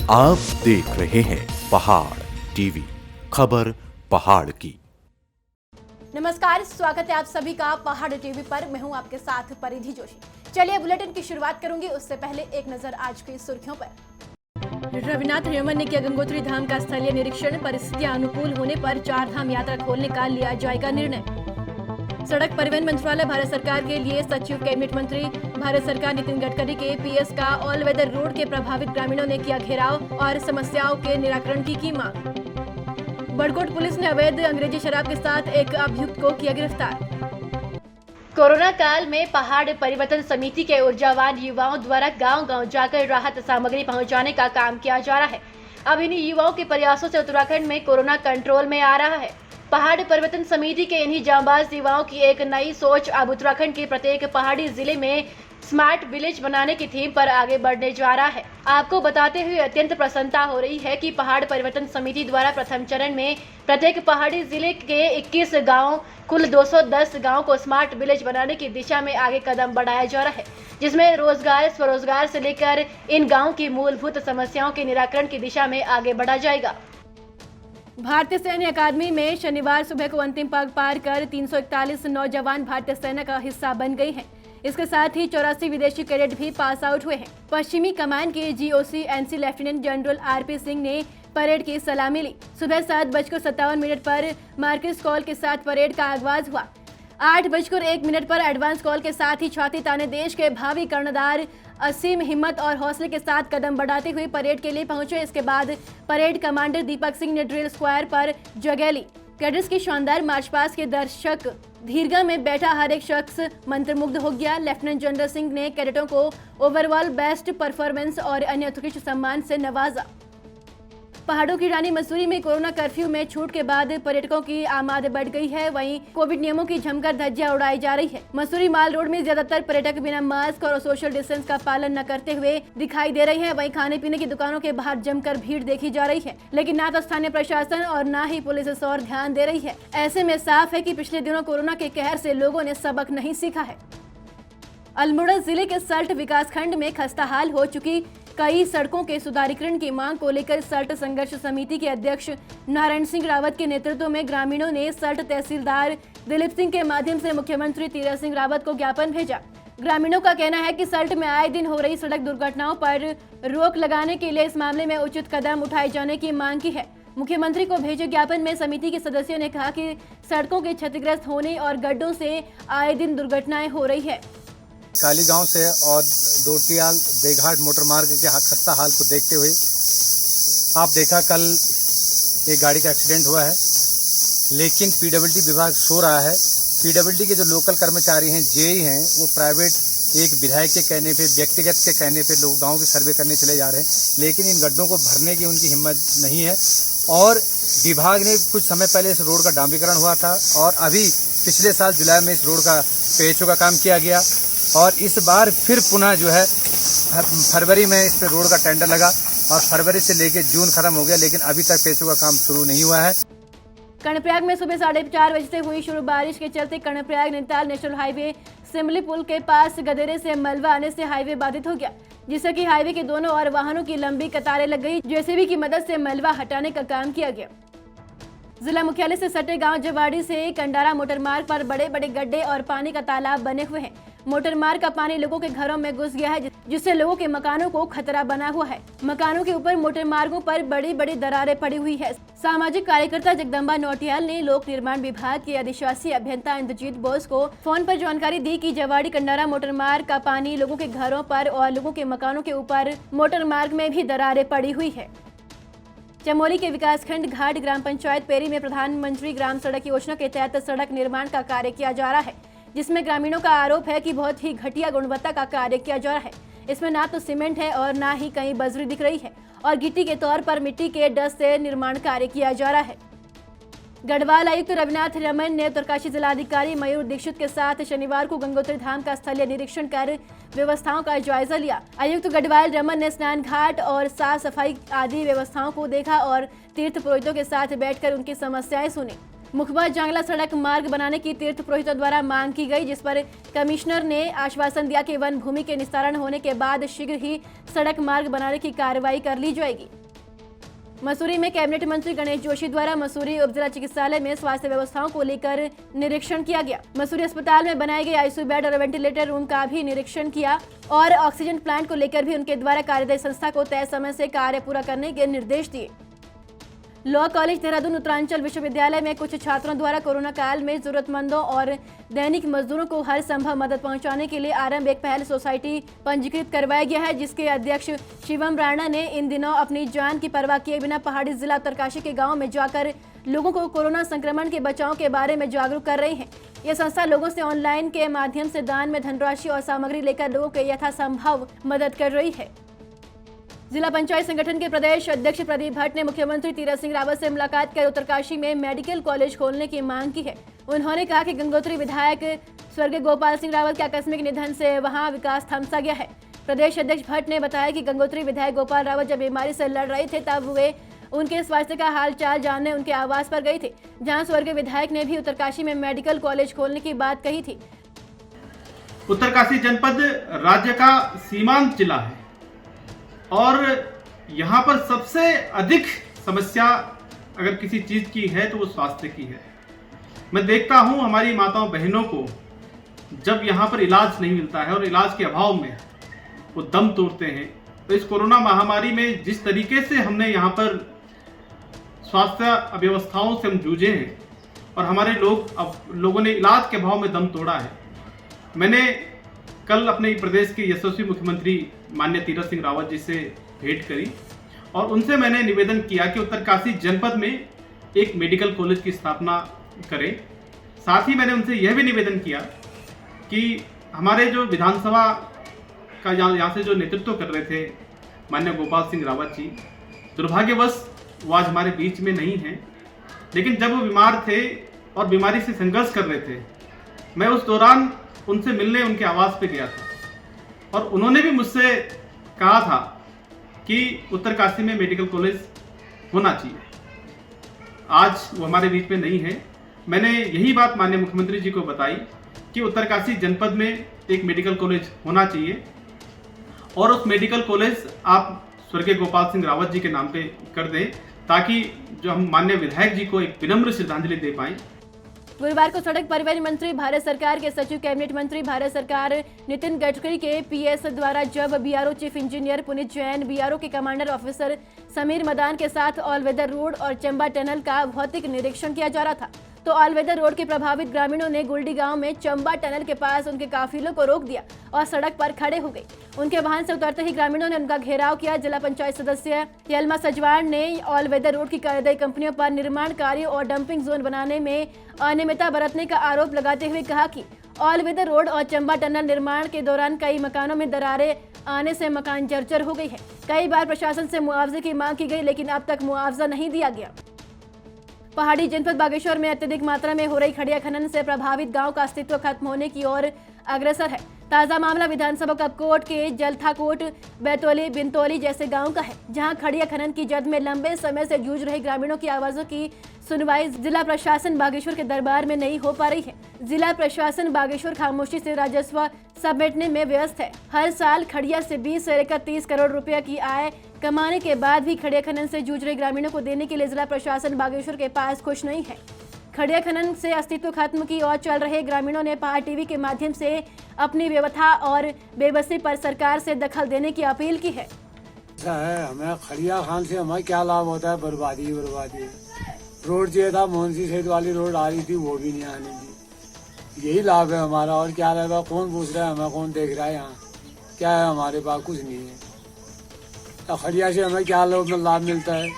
आप देख रहे हैं पहाड़ टीवी, खबर पहाड़ की। नमस्कार, स्वागत है आप सभी का पहाड़ टीवी पर। मैं हूं आपके साथ परिधि जोशी। चलिए बुलेटिन की शुरुआत करूंगी, उससे पहले एक नजर आज की सुर्खियों पर। रविनाथ रमन ने किया गंगोत्री धाम का स्थलीय निरीक्षण। परिस्थितियां अनुकूल होने पर 4 धाम यात्रा खोलने का लिया जाएगा निर्णय। सड़क परिवहन मंत्रालय भारत सरकार के लिए सचिव कैबिनेट मंत्री। भारत सरकार नितिन गडकरी के पीएस का ऑल वेदर रोड के प्रभावित ग्रामीणों ने किया घेराव और समस्याओं के निराकरण की मांग। बड़कोट पुलिस ने अवैध अंग्रेजी शराब के साथ एक अभियुक्त को किया गिरफ्तार। कोरोना काल में पहाड़ परिवर्तन समिति के ऊर्जावान युवाओं द्वारा गांव-गांव जाकर राहत सामग्री पहुंचाने का काम किया जा रहा है। अब इन्हीं युवाओं के प्रयासों से उत्तराखंड में कोरोना कंट्रोल में आ रहा है। पहाड़ परिवर्तन समिति के इन्हीं जांबाज युवाओं की एक नई सोच अब उत्तराखंड के प्रत्येक पहाड़ी जिले में स्मार्ट विलेज बनाने की थीम पर आगे बढ़ने जा रहा है। आपको बताते हुए अत्यंत प्रसन्नता हो रही है कि पहाड़ परिवर्तन समिति द्वारा प्रथम चरण में प्रत्येक पहाड़ी जिले के 21 गांव, कुल 210 गांव को स्मार्ट विलेज बनाने की दिशा में आगे कदम बढ़ाया जा रहा है, जिसमें रोजगार, स्वरोजगार से लेकर इन गाँव की मूलभूत समस्याओं के निराकरण की दिशा में आगे बढ़ा जाएगा। भारतीय सैन्य अकादमी में शनिवार सुबह को अंतिम पग पार कर 341 नौजवान भारतीय सेना का हिस्सा बन गए हैं। इसके साथ ही 84 विदेशी कैडेट भी पास आउट हुए हैं। पश्चिमी कमान के GOC NC lieutenant general RP Singh ने परेड की सलामी ली। सुबह 7:57 पर मार्केस कॉल के साथ परेड का आगाज हुआ। 8:01 पर एडवांस कॉल के साथ ही छाती ताने देश के भावी कर्णधार असीम हिम्मत और हौसले के साथ कदम बढ़ाते हुए परेड के लिए पहुंचे। इसके बाद परेड कमांडर दीपक सिंह ने ड्रिल स्क्वायर पर जगह ली। कैडेट्स की शानदार मार्च पास के दर्शक दीर्घा में बैठा हर एक शख्स मंत्रमुग्ध हो गया। लेफ्टिनेंट जनरल सिंह ने कैडेटों को ओवरऑल बेस्ट परफॉर्मेंस और अन्य उत्कृष्ट सम्मान से नवाजा। पहाड़ों की रानी मसूरी में कोरोना कर्फ्यू में छूट के बाद पर्यटकों की आमद बढ़ गई है। वहीं कोविड नियमों की जमकर धज्जियां उड़ाई जा रही है। मसूरी माल रोड में ज्यादातर पर्यटक बिना मास्क और सोशल डिस्टेंस का पालन न करते हुए दिखाई दे रहे हैं। वहीं खाने पीने की दुकानों के बाहर जमकर भीड़ देखी जा रही है, लेकिन ना तो स्थानीय प्रशासन और ना ही पुलिस इस ओर ध्यान दे रही है। ऐसे में साफ है कि पिछले दिनों कोरोना के कहर से लोगों ने सबक नहीं सीखा है। अल्मोड़ा जिले के सल्ट विकासखंड में खस्ताहाल हो चुकी कई सड़कों के सुधारीकरण की मांग को लेकर सल्ट संघर्ष समिति के अध्यक्ष नारायण सिंह रावत के नेतृत्व में ग्रामीणों ने सल्ट तहसीलदार दिलीप सिंह के माध्यम से मुख्यमंत्री तीरथ सिंह रावत को ज्ञापन भेजा। ग्रामीणों का कहना है कि सल्ट में आए दिन हो रही सड़क दुर्घटनाओं पर रोक लगाने के लिए इस मामले में उचित कदम उठाए जाने की मांग की है। मुख्यमंत्री को भेजे ज्ञापन में समिति के सदस्यों ने कहा कि सड़कों के क्षतिग्रस्त होने और गड्ढों से आए दिन दुर्घटनाएं हो रही है। काली गांव से और दोटियाल देघाट मोटर मार्ग के खस्ता हाल को देखते हुए आप देखा कल एक गाड़ी का एक्सीडेंट हुआ है, लेकिन पीडब्ल्यूडी विभाग सो रहा है। पीडब्ल्यूडी के जो लोकल कर्मचारी हैं, जेई हैं, वो प्राइवेट एक विधायक के कहने पे, व्यक्तिगत के कहने पे लोग गांव की सर्वे करने चले जा रहे हैं, लेकिन इन गड्ढों को भरने की उनकी हिम्मत नहीं है। और विभाग ने कुछ समय पहले इस रोड का डांबरीकरण हुआ था और अभी पिछले साल जुलाई में इस रोड का पेचो का काम किया गया और इस बार फिर पुनः जो है फरवरी में इस पे रोड का टेंडर लगा और फरवरी से लेकर जून खत्म हो गया, लेकिन अभी तक पेचों का काम शुरू नहीं हुआ है। कर्णप्रयाग में सुबह 4:30 बजे से हुई शुरू बारिश के चलते कर्णप्रयाग नैनीताल नेशनल हाईवे सिमली पुल के पास गदेरे से मलबा आने से हाईवे बाधित हो गया, जिससे कि हाईवे के दोनों ओर वाहनों की लंबी कतारें लग गई। जेसीबी की मदद से मलबा हटाने का काम किया गया। जिला मुख्यालय से सटे गांव जवाड़ी से कंडारा मोटर मार्ग पर बड़े बड़े गड्ढे और पानी का तालाब बने हुए हैं। मोटर मार्ग का पानी लोगों के घरों में घुस गया है, जिससे लोगों के मकानों को खतरा बना हुआ है। मकानों के ऊपर मोटर मार्गों पर बड़ी बड़ी दरारें पड़ी हुई है। सामाजिक कार्यकर्ता जगदम्बा नौटियाल ने लोक निर्माण विभाग के अधिशासी अभियंता इंद्रजीत बोस को फोन पर जानकारी दी कि जवाड़ी कंडारा मोटर मार्ग का पानी लोगों के घरों पर और लोगों के मकानों के ऊपर मोटर मार्ग में भी दरारें पड़ी हुई है। चमोली के विकासखंड घाट ग्राम पंचायत पेरी में प्रधानमंत्री ग्राम सड़क योजना के तहत सड़क निर्माण का कार्य किया जा रहा है, जिसमें ग्रामीणों का आरोप है कि बहुत ही घटिया गुणवत्ता का कार्य किया जा रहा है। इसमें ना तो सीमेंट है और ना ही कहीं बजरी दिख रही है और गिट्टी के तौर पर मिट्टी के डस्ट से निर्माण कार्य किया जा रहा है। गढ़वाल आयुक्त रविनाथ रमन ने उत्तरकाशी जिलाधिकारी मयूर दीक्षित के साथ शनिवार को गंगोत्री धाम का स्थलीय निरीक्षण कर व्यवस्थाओं का जायजा लिया। आयुक्त गढ़वाल रमन ने स्नान घाट और साफ सफाई आदि व्यवस्थाओं को देखा और तीर्थ पुरोहितों के साथ बैठकर उनकी समस्याएं सुनी। मुखबा जांगला सड़क मार्ग बनाने की तीर्थ पुरोहितों द्वारा मांग की गई, जिस पर कमिश्नर ने आश्वासन दिया कि वन भूमि के निस्तारण होने के बाद शीघ्र ही सड़क मार्ग बनाने की कार्रवाई कर ली जाएगी। मसूरी में कैबिनेट मंत्री गणेश जोशी द्वारा मसूरी उपजिला चिकित्सालय में स्वास्थ्य व्यवस्थाओं को लेकर निरीक्षण किया गया। मसूरी अस्पताल में बनाए गए आईसीयू बेड और वेंटिलेटर रूम का भी निरीक्षण किया और ऑक्सीजन प्लांट को लेकर भी उनके द्वारा कार्यदायी संस्था को तय समय से कार्य पूरा करने के निर्देश दिए। लॉ कॉलेज देहरादून उत्तरांचल विश्वविद्यालय में कुछ छात्रों द्वारा कोरोना काल में जरूरतमंदों और दैनिक मजदूरों को हर संभव मदद पहुंचाने के लिए आरंभ एक पहल सोसाइटी पंजीकृत करवाया गया है, जिसके अध्यक्ष शिवम राणा ने इन दिनों अपनी जान की परवाह किए बिना पहाड़ी जिला उत्तरकाशी के गांव में जाकर लोगों को कोरोना संक्रमण के बचाव के बारे में जागरूक कर रहे हैं। यह संस्था लोगों से ऑनलाइन के माध्यम से दान में धनराशि और सामग्री लेकर लोगों को यथासंभव मदद कर रही है। जिला पंचायत संगठन के प्रदेश अध्यक्ष प्रदीप भट्ट ने मुख्यमंत्री तीरथ सिंह रावत से मुलाकात कर उत्तरकाशी में मेडिकल कॉलेज खोलने की मांग की है। उन्होंने कहा कि गंगोत्री विधायक स्वर्गीय गोपाल सिंह रावत के आकस्मिक निधन से वहां विकास थमसा गया है। प्रदेश अध्यक्ष भट्ट ने बताया कि गंगोत्री विधायक गोपाल रावत जब बीमारी से लड़ रहे थे तब वे उनके स्वास्थ्य का हालचाल जानने उनके आवास पर गए थे, जहाँ स्वर्गीय विधायक ने भी उत्तरकाशी में मेडिकल कॉलेज खोलने की बात कही थी। उत्तरकाशी जनपद राज्य का सीमांत जिला है और यहाँ पर सबसे अधिक समस्या अगर किसी चीज की है तो वो स्वास्थ्य की है। मैं देखता हूँ हमारी माताओं बहनों को जब यहाँ पर इलाज नहीं मिलता है और इलाज के अभाव में वो दम तोड़ते हैं। तो इस कोरोना महामारी में जिस तरीके से हमने यहाँ पर स्वास्थ्य अव्यवस्थाओं से हम जूझे हैं और हमारे लोगों ने इलाज के अभाव में दम तोड़ा है। मैंने कल अपने प्रदेश के यशस्वी मुख्यमंत्री माननीय तीरथ सिंह रावत जी से भेंट करी और उनसे मैंने निवेदन किया कि उत्तरकाशी जनपद में एक मेडिकल कॉलेज की स्थापना करें। साथ ही मैंने उनसे यह भी निवेदन किया कि हमारे जो विधानसभा का यहाँ से जो नेतृत्व कर रहे थे माननीय गोपाल सिंह रावत जी, दुर्भाग्यवश वो आज हमारे बीच में नहीं हैं, लेकिन जब वो बीमार थे और बीमारी से संघर्ष कर रहे थे, मैं उस दौरान उनसे मिलने उनके आवास पे गया था और उन्होंने भी मुझसे कहा था कि उत्तरकाशी में मेडिकल कॉलेज होना चाहिए। आज वो हमारे बीच में नहीं है। मैंने यही बात माननीय मुख्यमंत्री जी को बताई कि उत्तरकाशी जनपद में एक मेडिकल कॉलेज होना चाहिए और उस मेडिकल कॉलेज आप स्वर्गीय गोपाल सिंह रावत जी के नाम पे कर दें, ताकि जो हम माननीय विधायक जी को एक विनम्र श्रद्धांजलि दे पाएं। गुरुवार को सड़क परिवहन मंत्री भारत सरकार के सचिव कैबिनेट मंत्री भारत सरकार नितिन गडकरी के पीएस द्वारा जब BRO chief engineer Puneet Jain, BRO के कमांडर ऑफिसर समीर मदान के साथ ऑल वेदर रोड और चंबा टनल का भौतिक निरीक्षण किया जा रहा था, तो ऑल वेदर रोड के प्रभावित ग्रामीणों ने गुलडी गांव में चंबा टनल के पास उनके काफिलों को रोक दिया और सड़क पर खड़े हो गए। उनके वाहन से उतरते ही ग्रामीणों ने उनका घेराव किया। जिला पंचायत सदस्य यलमा सजवाण ने ऑल वेदर रोड की कार्यदायी कंपनियों पर निर्माण कार्य और डंपिंग जोन बनाने में अनियमितता बरतने का आरोप लगाते हुए कहा कि ऑल वेदर रोड और चंबा टनल निर्माण के दौरान कई मकानों में दरारें आने से मकान जर्जर हो गई है। कई बार प्रशासन से मुआवजे की मांग की गई, लेकिन अब तक मुआवजा नहीं दिया गया। पहाड़ी जनपद बागेश्वर में अत्यधिक मात्रा में हो रही खड़िया खनन से प्रभावित गांव का अस्तित्व खत्म होने की ओर अग्रसर है। ताजा मामला विधानसभा कपकोट के जलथाकोट, बैतोली, बिंतोली जैसे गांव का है, जहां खड़िया खनन की जद में लंबे समय से जूझ रहे ग्रामीणों की आवाजों की सुनवाई जिला प्रशासन बागेश्वर के दरबार में नहीं हो पा रही है। जिला प्रशासन बागेश्वर खामोशी से राजस्व समेटने में व्यस्त है। हर साल खड़िया से 20 से लेकर 30 करोड़ रुपए की आय कमाने के बाद भी खड़िया खनन से जूझ रहे ग्रामीणों को देने के लिए जिला प्रशासन बागेश्वर के पास खुश नहीं है। खड़िया खनन से अस्तित्व खत्म की ओर चल रहे ग्रामीणों ने पहाड़ टीवी के माध्यम से अपनी व्यवस्था और बेबसी पर सरकार से दखल देने की अपील की है। हमें खड़िया खान से हमें क्या लाभ होता है? बर्बादी बर्बादी। रोड चाहिए था, मोहनसी सेठ वाली रोड आ रही थी, वो भी नहीं आने दी। यही लाभ है हमारा, और क्या रहेगा? कौन पूछ रहा है हमें? कौन देख रहा है? यहाँ क्या है हमारे पास? कुछ नहीं है। तो खड़िया से हमें क्या लाभ मिलता है?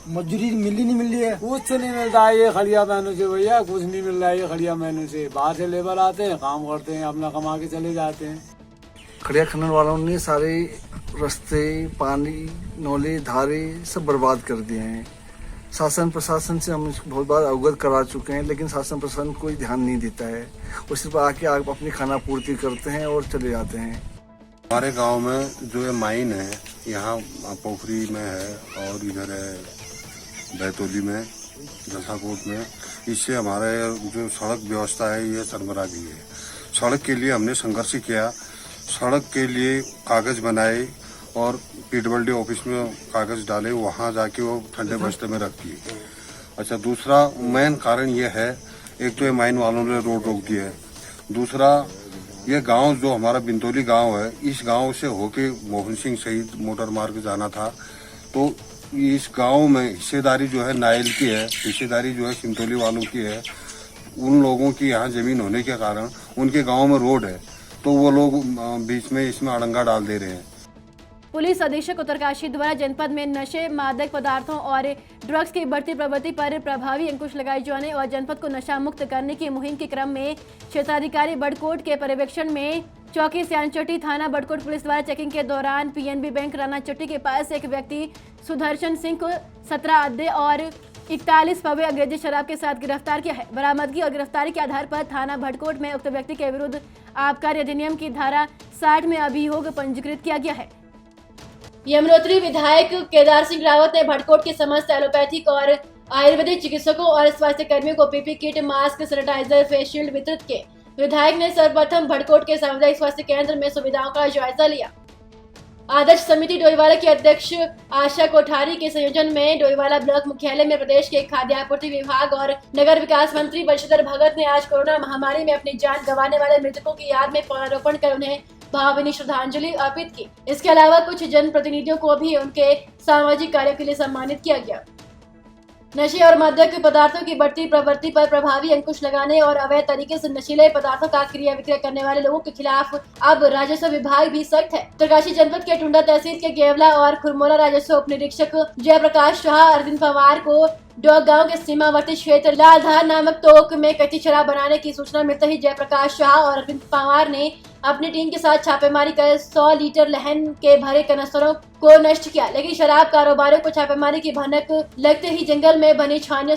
मजदूरी मिली नहीं मिल रही है, कुछ नहीं मिलता है ये खड़िया महीनों से भैया, कुछ नहीं मिल रहा है ये खड़िया महीनों से। बाहर से लेबर आते हैं, काम करते हैं, अपना कमा के चले जाते हैं। खड़िया खनन वालों ने सारे रास्ते, पानी, नौले, धारे सब बर्बाद कर दिए हैं। शासन प्रशासन से हम बहुत बार अवगत करा चुके हैं, लेकिन शासन प्रशासन कोई ध्यान नहीं देता है। वो सिर्फ आके आप अपनी खाना पूर्ति करते हैं और चले जाते हैं। हमारे गांव में जो ये माइन है, यहाँ पोखरी में है और इधर है बैतोली में, जलसाकोट में। इससे हमारे जो सड़क व्यवस्था है ये सरबरा गई है। सड़क के लिए हमने संघर्ष किया, सड़क के लिए कागज बनाए और पीडब्ल्यूडी ऑफिस में कागज डाले, वहाँ जाके वो ठंडे बस्ते में रख दिए। अच्छा, दूसरा मेन कारण ये है, एक तो ये माइन वालों ने रोड रोक दी है, दूसरा ये गांव जो हमारा बिंतोली गांव है, इस गांव से होके मोहन सिंह शहीद मोटर मार्ग जाना था, तो इस गांव में हिस्सेदारी जो है नायल की है, हिस्सेदारी जो है सिंतोली वालों की है। उन लोगों की यहाँ जमीन होने के कारण उनके गांव में रोड है, तो वो लोग बीच में इसमें अड़ंगा डाल दे रहे हैं। पुलिस अधीक्षक उत्तरकाशी द्वारा जनपद में नशे, मादक पदार्थों और ड्रग्स की बढ़ती प्रवृत्ति पर प्रभावी अंकुश लगाए जाने और जनपद को नशा मुक्त करने की मुहिम के क्रम में क्षेत्राधिकारी बड़कोट के पर्यवेक्षण में चौकी सियानचट्टी थाना बड़कोट पुलिस द्वारा चेकिंग के दौरान पीएनबी बैंक राना चट्टी के पास एक व्यक्ति सुदर्शन सिंह को 17 अड्डे और 41 पवे अंग्रेजी शराब के साथ गिरफ्तार किया है। बरामदगी और गिरफ्तारी के आधार पर थाना भटकोट में उक्त व्यक्ति के विरुद्ध आबकारी अधिनियम की धारा 60 में अभियोग पंजीकृत किया गया है। यमुनोत्री विधायक केदार सिंह रावत ने भटकोट के समस्त एलोपैथिक और आयुर्वेदिक चिकित्सकों और स्वास्थ्य कर्मियों को PP kit, mask, sanitiser, face shield वितरित किए। विधायक ने सर्वप्रथम भटकोट के सामुदायिक स्वास्थ्य केंद्र में सुविधाओं का जायजा लिया। आदर्श समिति डोईवाला की अध्यक्ष आशा कोठारी के संयोजन में डोईवाला ब्लॉक मुख्यालय में प्रदेश के खाद्य आपूर्ति विभाग और नगर विकास मंत्री बंशीधर भगत ने आज कोरोना महामारी में अपनी जान गंवाने वाले मृतकों की याद में पौधारोपण कर उन्हें भावभीनी श्रद्धांजलि अर्पित की। इसके अलावा कुछ जनप्रतिनिधियों को भी उनके सामाजिक कार्यों के लिए सम्मानित किया गया। नशे और मादक पदार्थों की बढ़ती प्रवृत्ति पर प्रभावी अंकुश लगाने और अवैध तरीके से नशीले पदार्थों का क्रय विक्रय करने वाले लोगों के खिलाफ अब राजस्व विभाग भी सख्त है। उत्तरकाशी जनपद के टुंडा तहसील के गेवला और खुरमोला राजस्व उप निरीक्षक जयप्रकाश शाह अरविंद पवार को डोग गांव के सीमावर्ती क्षेत्र लालधार नामक तोक में कच्ची शराब बनाने की सूचना मिलते ही जयप्रकाश शाह और अरविंद पवार ने अपनी टीम के साथ छापेमारी कर 100 लीटर लहन के भरे कनस्तरों को नष्ट किया। लेकिन शराब कारोबारियों को छापेमारी की भनक लगते ही जंगल में बनी छानियों